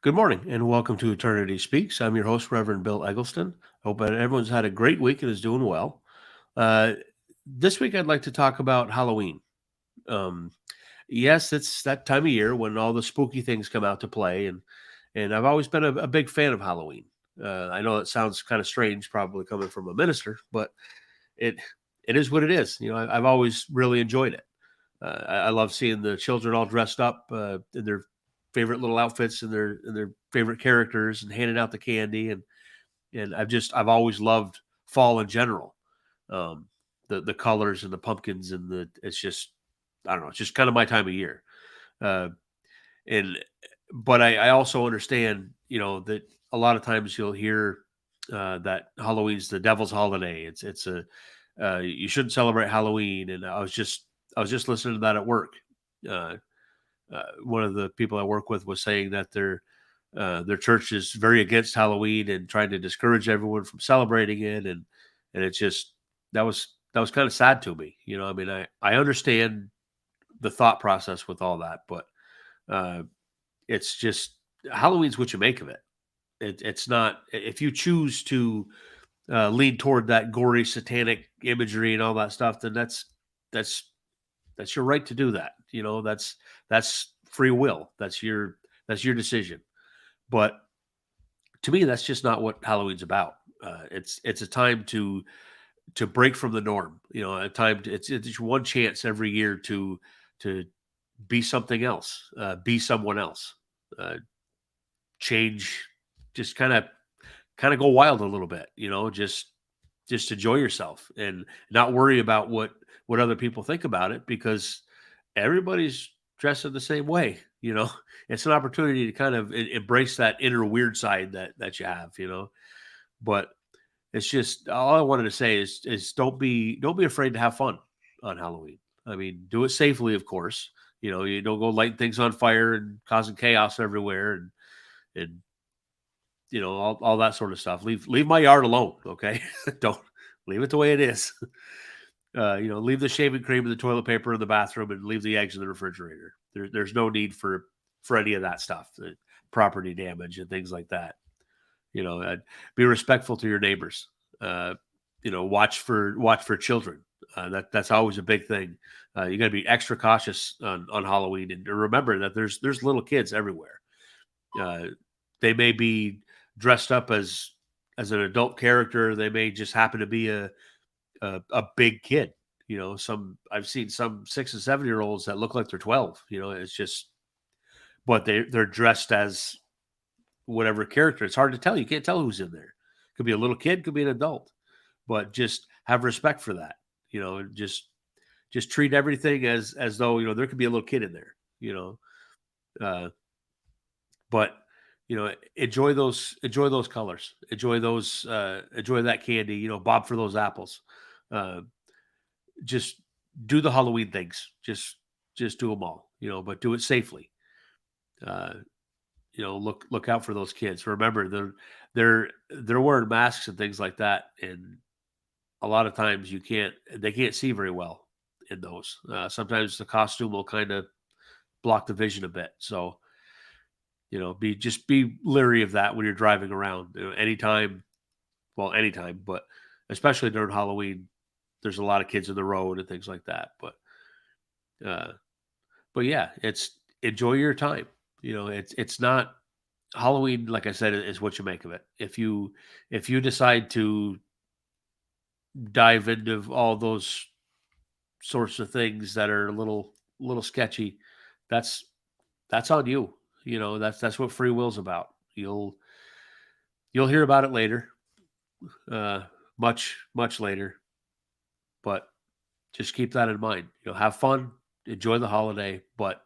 Good morning and welcome to Eternity Speaks. I'm your host, Reverend Bill Eggleston. Hope that everyone's had a great week and is doing well. Uh, this week, I'd like to talk about Halloween. Um, yes, it's that time of year when all the spooky things come out to play, and I've always been a big fan of Halloween. I know it sounds kind of strange, probably coming from a minister, but it it is what it is. I've always really enjoyed it. I love seeing the children all dressed up in their favorite little outfits and their favorite characters and handing out the candy and I've always loved fall in general. Um, the colors and the pumpkins and the it's just I don't know, it's just kind of my time of year. Uh, and but I also understand, that a lot of times you'll hear that Halloween's the devil's holiday. It's a you shouldn't celebrate Halloween. And I was just listening to that at work. Uh, One of the people I work with was saying that their church is very against Halloween and trying to discourage everyone from celebrating it, and it's just that was kind of sad to me. I mean, I understand the thought process with all that, but uh, it's just Halloween's what you make of it. It's not if you choose to lean toward that gory satanic imagery and all that stuff, then that's that's your right to do that. That's free will. That's your decision. But to me, that's just not what Halloween's about. It's a time to break from the norm. A time it's one chance every year to be something else, be someone else, uh, change, just kind of go wild a little bit. Just enjoy yourself and not worry about what other people think about it because everybody's dressed in the same way. It's an opportunity to kind of embrace that inner weird side that you have. But it's just all I wanted to say is don't be afraid to have fun on Halloween. I mean, do it safely, of course. You don't go lighting things on fire and causing chaos everywhere and all that sort of stuff. Leave my yard alone, okay? Don't leave it the way it is. Leave the shaving cream and the toilet paper in the bathroom and leave the eggs in the refrigerator. There's no need for any of that stuff, the property damage and things like that. Be respectful to your neighbors. Watch for children. That's always a big thing. You got to be extra cautious on Halloween and remember that there's little kids everywhere. Uh, they may be dressed up as an adult character. They may just happen to be a big kid. Some I've seen some 6 and 7 year olds that look like they're 12. It's just but they're dressed as whatever character. It's hard to tell. You can't tell who's in there. Could be a little kid, could be an adult. But just have respect for that. And just treat everything as though there could be a little kid in there. Uh, but enjoy those colors, enjoy that candy. Bob for those apples. Uh, just do the Halloween things. Just do them all. But do it safely. Uh, look out for those kids. Remember, they're wearing masks and things like that, and a lot of times they can't see very well in those. Sometimes the costume will kind of block the vision a bit. So be leery of that when you're driving around. Anytime, well, anytime, but especially during Halloween, there's a lot of kids in the road and things like that. Uh, but yeah, it's enjoy your time. It's not Halloween, like I said, is what you make of it. If you decide to dive into all those sorts of things that are a little sketchy, that's that's on you. That's what free will's about. You'll hear about it later, uh, much later, but just keep that in mind. Have fun, enjoy the holiday, but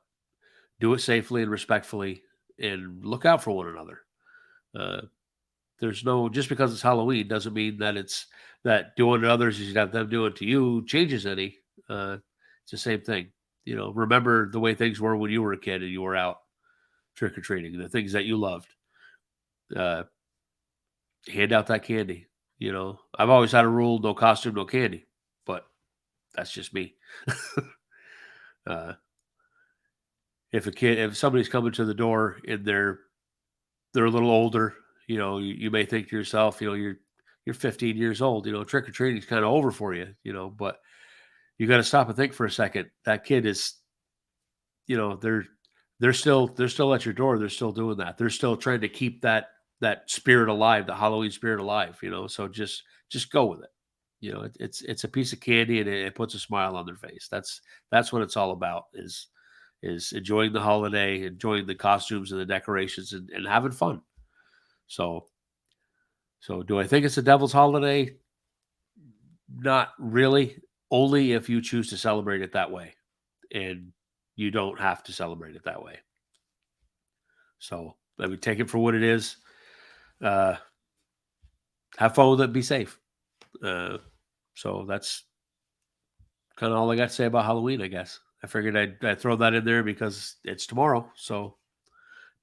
do it safely and respectfully, and look out for one another. Uh, there's no just because it's Halloween doesn't mean that doing to others you got them doing to you changes any. It's the same thing. Remember the way things were when you were a kid and you were out trick or treating, the things that you loved. Uh, Hand out that candy. I've always had a rule: no costume, no candy. But that's just me. uh, if somebody's coming to the door in their they're a little older. You may think to yourself, you're 15 years old. Trick or treating is kind of over for you. But you got to stop and think for a second. That kid is, they're still at your door. They're still doing that. They're still trying to keep that spirit alive, the Halloween spirit alive. So just go with it. It's a piece of candy, and it puts a smile on their face. That's what it's all about. Is enjoying the holiday, enjoying the costumes and the decorations, and having fun. So, do I think it's a devil's holiday? Not really. Only if you choose to celebrate it that way, and you don't have to celebrate it that way. So, I mean, take it for what it is. Uh, have fun with it. Be safe. So that's kind of all I got to say about Halloween, I guess. I figured I'd throw that in there because it's tomorrow. So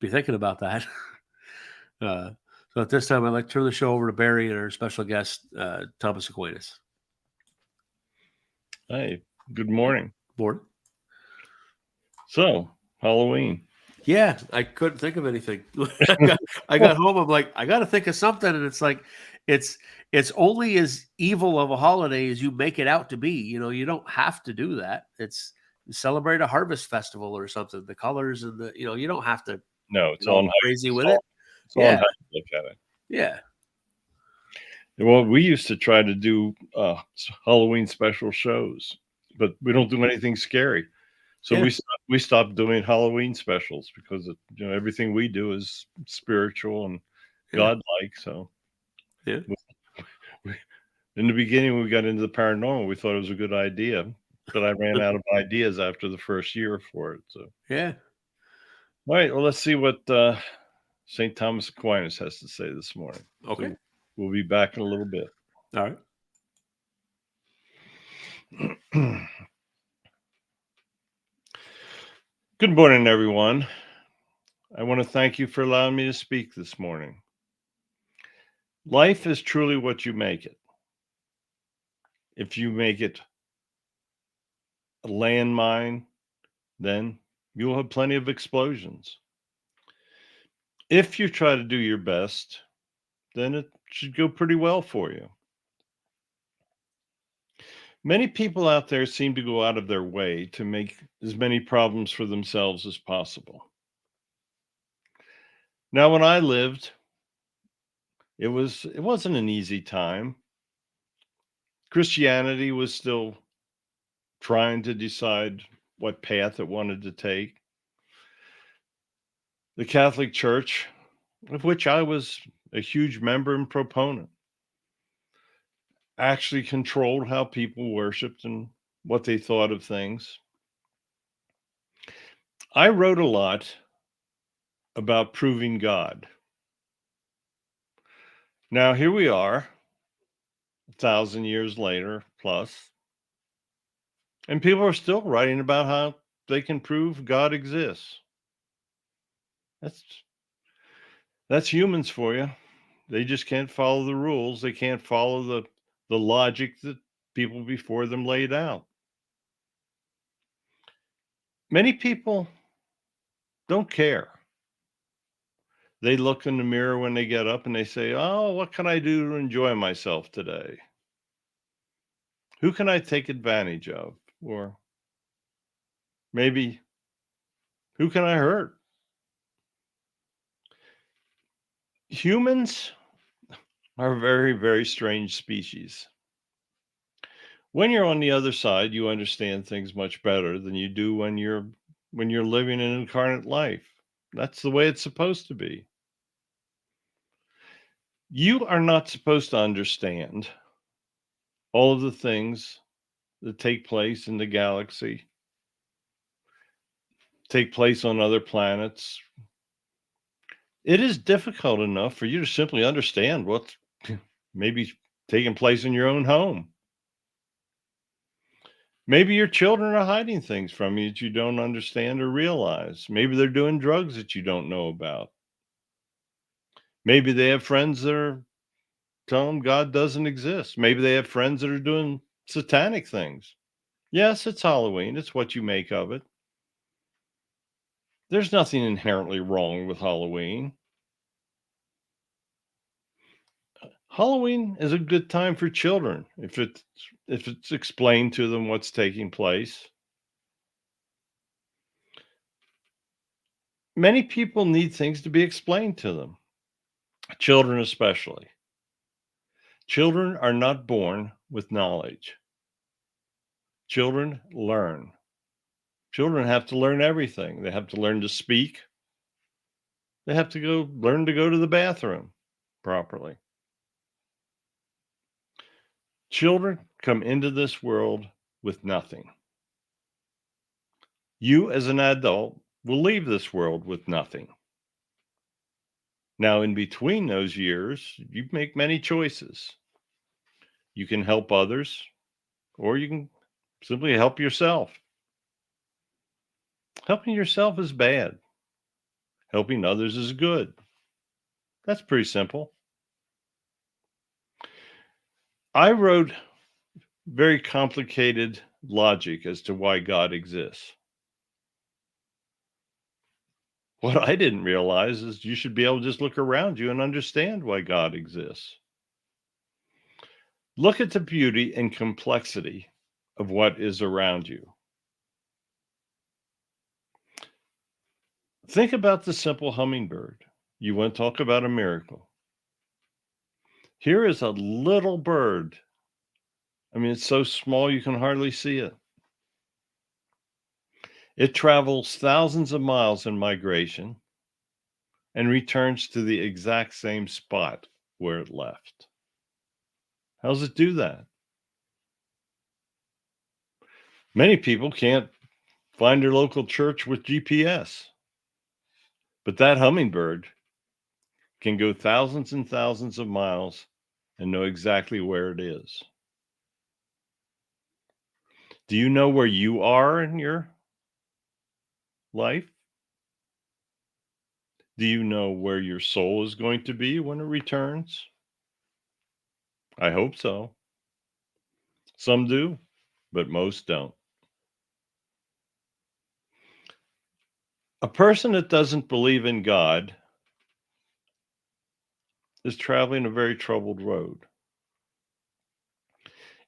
be thinking about that. uh, so at this time, I'd like to turn the show over to Barry and our special guest, Thomas Aquinas. Hey, good morning. Board? So, Halloween. Yeah, I couldn't think of anything. I got home. I'm like, I got to think of something, and it's like, it's only as evil of a holiday as you make it out to be. You don't have to do that. It's celebrate a harvest festival or something. The colors and you don't have to No, it's get all on crazy with all, it. it's on Yeah, how you look at it. yeah, Well, we used to try to do Halloween special shows, but we don't do anything scary. So yeah, we stopped doing Halloween specials because everything we do is spiritual and yeah, godlike. So yeah, we, in the beginning, we got into the paranormal. We thought it was a good idea, but I ran out of ideas after the first year for it. So yeah. all right, well, let's see what St. Thomas Aquinas has to say this morning. Okay, So we'll be back in a little bit. all right. Good morning, everyone. I want to thank you for allowing me to speak this morning. Life is truly what you make it. If you make it a landmine, then you'll have plenty of explosions. If you try to do your best, then it should go pretty well for you. Many people out there seem to go out of their way to make as many problems for themselves as possible. Now, when I lived, it wasn't an easy time. Christianity was still trying to decide what path it wanted to take. The Catholic Church, of which I was a huge member and proponent, actually controlled how people worshiped and what they thought of things. I wrote a lot about proving God. Now, here we are, 1,000 years later plus, and people are still writing about how they can prove God exists. That's humans for you. They just can't follow the rules. They can't follow the logic that people before them laid out. Many people don't care. They look in the mirror when they get up and they say, "Oh, what can I do to enjoy myself today? Who can I take advantage of? Or maybe who can I hurt?" Humans are a very, very strange species. When you're on the other side, you understand things much better than you do when you're living an incarnate life. That's the way it's supposed to be. You are not supposed to understand all of the things that take place in the galaxy, take place on other planets. It is difficult enough for you to simply understand what's maybe taking place in your own home. Maybe your children are hiding things from you that you don't understand or realize. Maybe they're doing drugs that you don't know about. Maybe they have friends that are telling them God doesn't exist. Maybe they have friends that are doing satanic things. Yes, it's Halloween. It's what you make of it. There's nothing inherently wrong with Halloween. Halloween is a good time for children if it's explained to them what's taking place. Many people need things to be explained to them, children especially. Children are not born with knowledge. Children learn. Children have to learn everything. They have to learn to speak. They have to learn to go to the bathroom properly. Children come into this world with nothing. You, as an adult, will leave this world with nothing. Now, in between those years, you make many choices. You can help others, or you can simply help yourself. Helping yourself is bad. Helping others is good. That's pretty simple. I wrote very complicated logic as to why God exists. What I didn't realize is you should be able to just look around you and understand why God exists. Look at the beauty and complexity of what is around you. Think about the simple hummingbird. You want to talk about a miracle. Here is a little bird. I mean, it's so small you can hardly see it. It travels thousands of miles in migration and returns to the exact same spot where it left. How does it do that? Many people can't find their local church with GPS, but that hummingbird can go thousands and thousands of miles and know exactly where it is. Do you know where you are in your life? Do you know where your soul is going to be when it returns? I hope so. Some do, but most don't. A person that doesn't believe in God is traveling a very troubled road.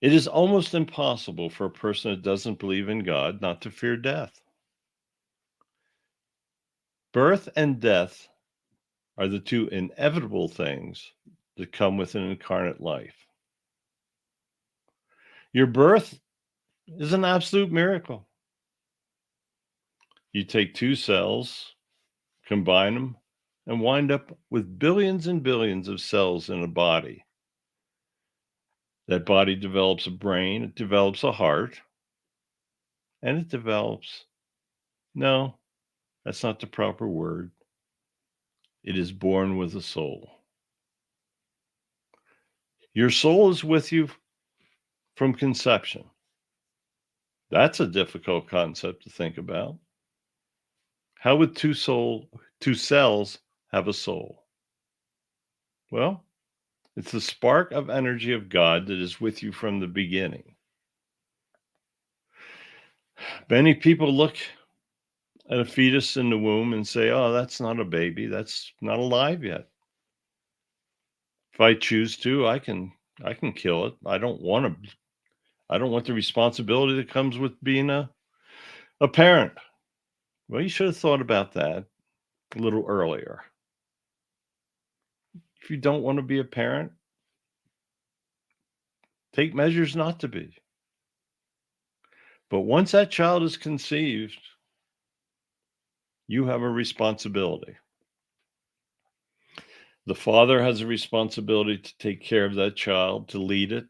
It is almost impossible for a person that doesn't believe in God not to fear death. Birth and death are the two inevitable things that come with an incarnate life. Your birth is an absolute miracle. You take two cells, combine them, and wind up with billions and billions of cells in a body. That body develops a brain, it develops a heart, and it develops, no, that's not the proper word. It is born with a soul. Your soul is with you from conception. That's a difficult concept to think about. How would two cells have a soul? Well, it's the spark of energy of God that is with you from the beginning. Many people look at a fetus in the womb and say, "Oh, that's not a baby. That's not alive yet. If I choose to, I can kill it. I don't want the responsibility that comes with being a parent." Well, you should have thought about that a little earlier. If you don't want to be a parent, take measures not to be. But once that child is conceived, you have a responsibility. The father has a responsibility to take care of that child, to lead it,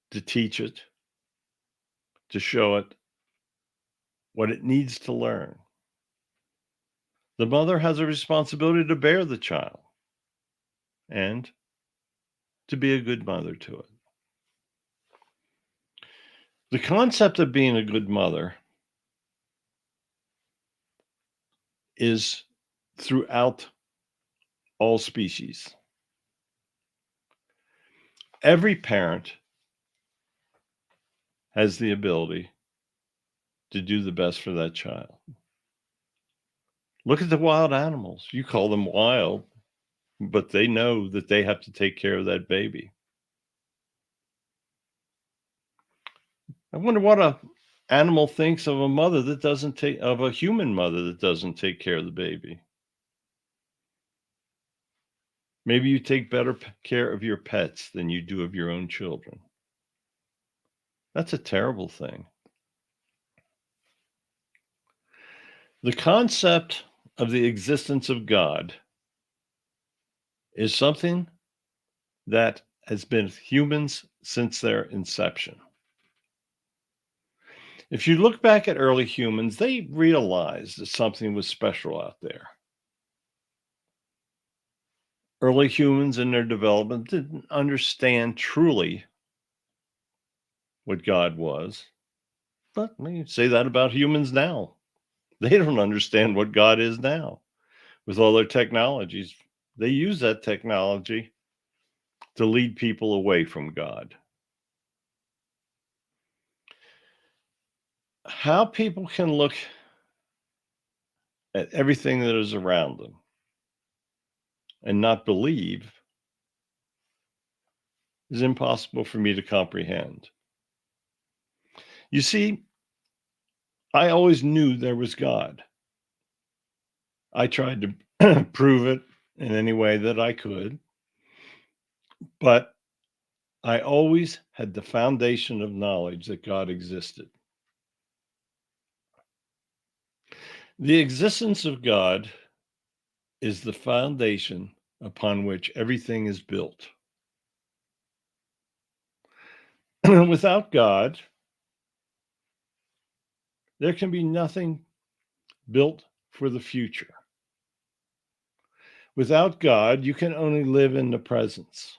to teach it, to show it what it needs to learn. The mother has a responsibility to bear the child and to be a good mother to it. The concept of being a good mother is throughout all species. Every parent has the ability to do the best for that child. Look at the wild animals. You call them wild. but they know that they have to take care of that baby. I wonder what a animal thinks of a mother that doesn't take of a human mother that doesn't take care of the baby. Maybe you take better care of your pets than you do of your own children. That's a terrible thing. The concept of the existence of God is something that has been humans since their inception. If you look back at early humans, they realized that something was special out there. Early humans in their development didn't understand truly what God was. But we say that about humans now. They don't understand what God is now with all their technologies. They use that technology to lead people away from God. How people can look at everything that is around them and not believe is impossible for me to comprehend. You see, I always knew there was God. I tried to prove it in any way that I could, but I always had the foundation of knowledge that God existed. The existence of God is the foundation upon which everything is built. Without God, there can be nothing built for the future. Without God, you can only live in the presence.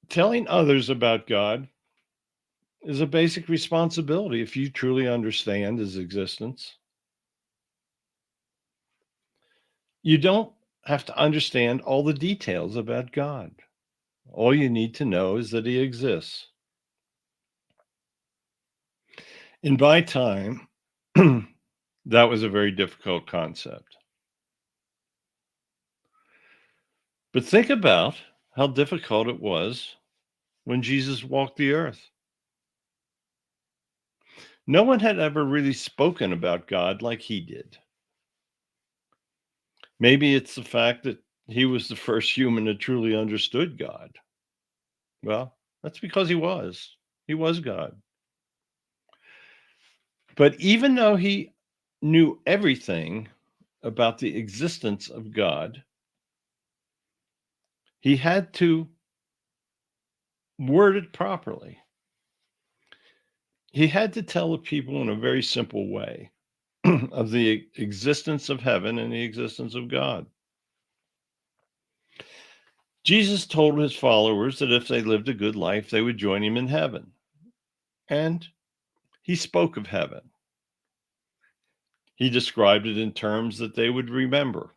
Telling others about God is a basic responsibility if you truly understand his existence. You don't have to understand all the details about God. All you need to know is that he exists. In my time, that was a very difficult concept. But think about how difficult it was when Jesus walked the earth. No one had ever really spoken about God like he did. Maybe it's the fact that he was the first human that truly understood God. Well, that's because he was. He was God. But even though he knew everything about the existence of God, he had to word it properly. He had to tell the people in a very simple way of the existence of heaven and the existence of God. Jesus told his followers that if they lived a good life, they would join him in heaven. And he spoke of heaven. He described it in terms that they would remember,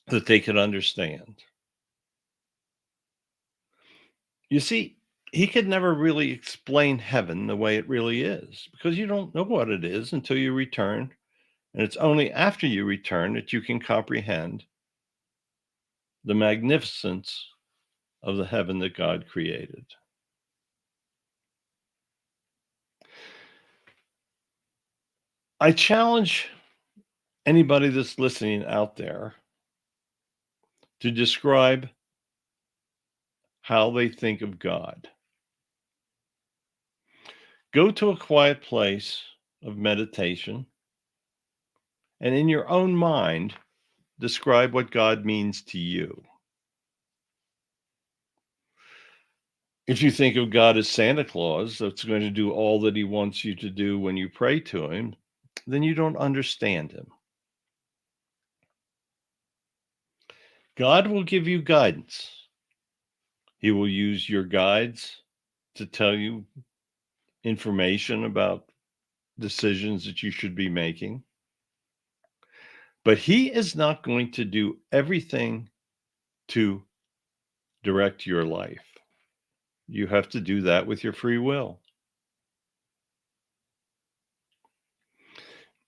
that they could understand. You see, he could never really explain heaven the way it really is because you don't know what it is until you return. And it's only after you return that you can comprehend the magnificence of the heaven that God created. I challenge anybody that's listening out there to describe how they think of God. Go to a quiet place of meditation and in your own mind, describe what God means to you. If you think of God as Santa Claus, that's going to do all that he wants you to do when you pray to him, then you don't understand him. God will give you guidance. He will use your guides to tell you information about decisions that you should be making. But he is not going to do everything to direct your life. You have to do that with your free will.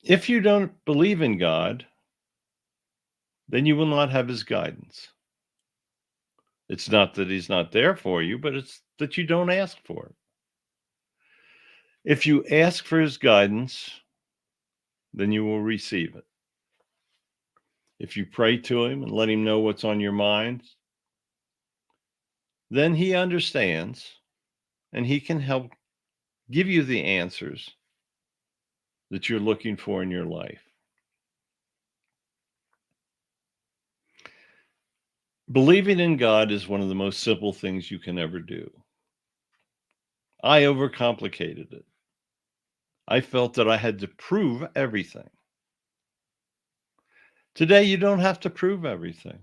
If you don't believe in God, then you will not have his guidance. It's not that he's not there for you, but it's that you don't ask for it. If you ask for his guidance, then you will receive it. If you pray to him and let him know what's on your mind, then he understands and he can help give you the answers that you're looking for in your life. Believing in God is one of the most simple things you can ever do. I overcomplicated it. I felt that I had to prove everything. Today, you don't have to prove everything.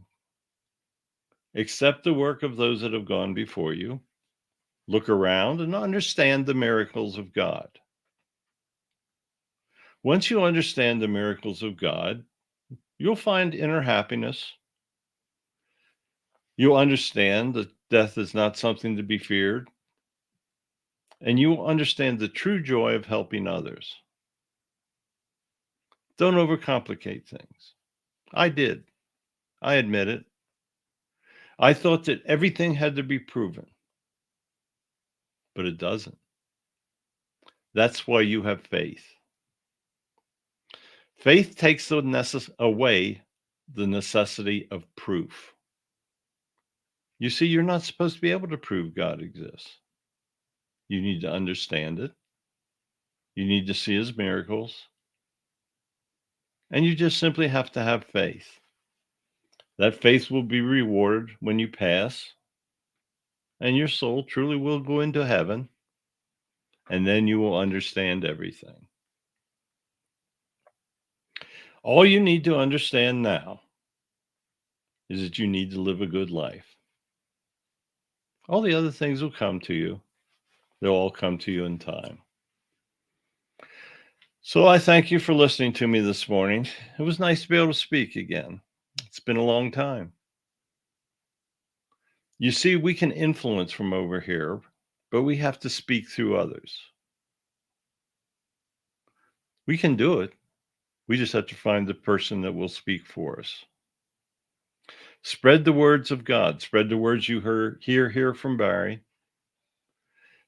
Accept the work of those that have gone before you. Look around and understand the miracles of God. Once you understand the miracles of God, you'll find inner happiness. You'll understand that death is not something to be feared. And you will understand the true joy of helping others. Don't overcomplicate things. I did. I admit it. I thought that everything had to be proven, but it doesn't. That's why you have faith. Faith takes away the necessity of proof. You see, you're not supposed to be able to prove God exists. You need to understand it. You need to see his miracles. And you just simply have to have faith. That faith will be rewarded when you pass, and your soul truly will go into heaven, and then you will understand everything. All you need to understand now is that you need to live a good life. All the other things will come to you. They'll all come to you in time. So I thank you for listening to me this morning. It was nice to be able to speak again. It's been a long time. You see, we can influence from over here, but we have to speak through others. We can do it. We just have to find the person that will speak for us. Spread the words of God. Spread the words you hear here from Barry.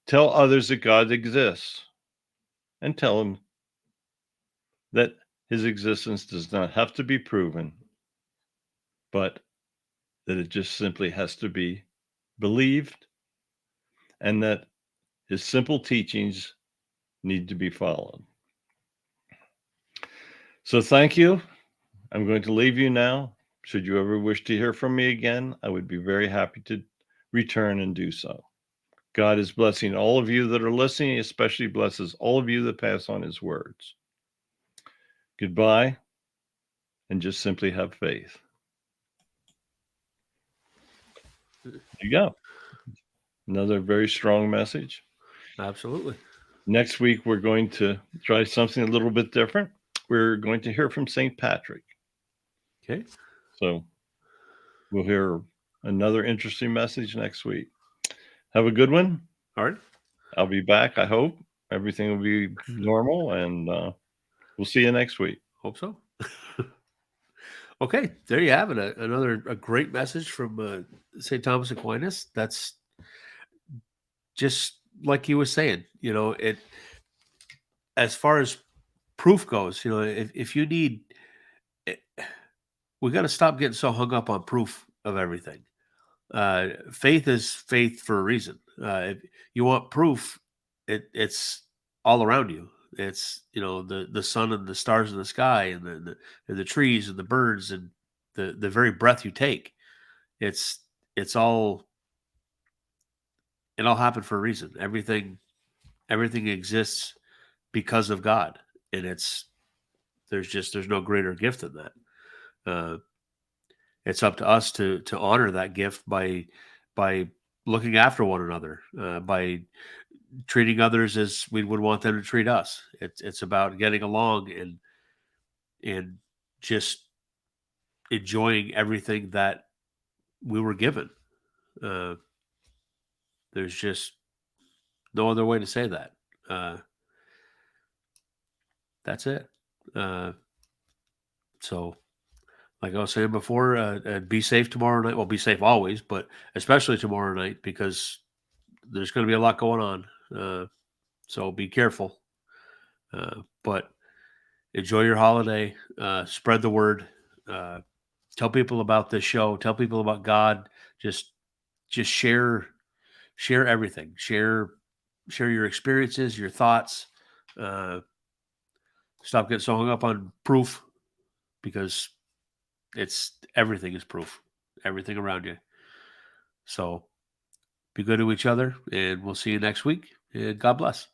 Tell others that God exists, and tell them that his existence does not have to be proven, but that it just simply has to be believed, and that his simple teachings need to be followed. So thank you. I'm going to leave you now. Should you ever wish to hear from me again, I would be very happy to return and do so. God is blessing all of you that are listening, he especially blesses all of you that pass on his words. Goodbye, and just simply have faith. There you go. Another very strong message. Absolutely. Next week, we're going to try something a little bit different. We're going to hear from St. Patrick. Okay. So we'll hear another interesting message next week. Have a good one. All right. I'll be back. I hope everything will be normal, and we'll see you next week. Hope so. Okay, there you have it. A great message from St. Thomas Aquinas. That's just like he was saying. It as far as proof goes. If you need, it, we got to stop getting so hung up on proof of everything. Faith is faith for a reason. If you want proof, it's all around you. It's the sun and the stars in the sky and the trees and the birds and the very breath you take. It's it's all it all happened for a reason. Everything exists because of God, and there's no greater gift than that. Uh, it's up to us to honor that gift by looking after one another, by treating others as we would want them to treat us. It's about getting along and just enjoying everything that we were given. Uh, there's just no other way to say that. Uh, that's it. So like I was saying before, be safe tomorrow night. Well, be safe always, but especially tomorrow night because there's going to be a lot going on. So be careful. But enjoy your holiday. Spread the word. Uh, tell people about this show. Tell people about God. Just just share everything. Share your experiences, your thoughts. Uh, Stop getting so hung up on proof because it's everything is proof. Everything around you. So be good to each other, and we'll see you next week. And God bless.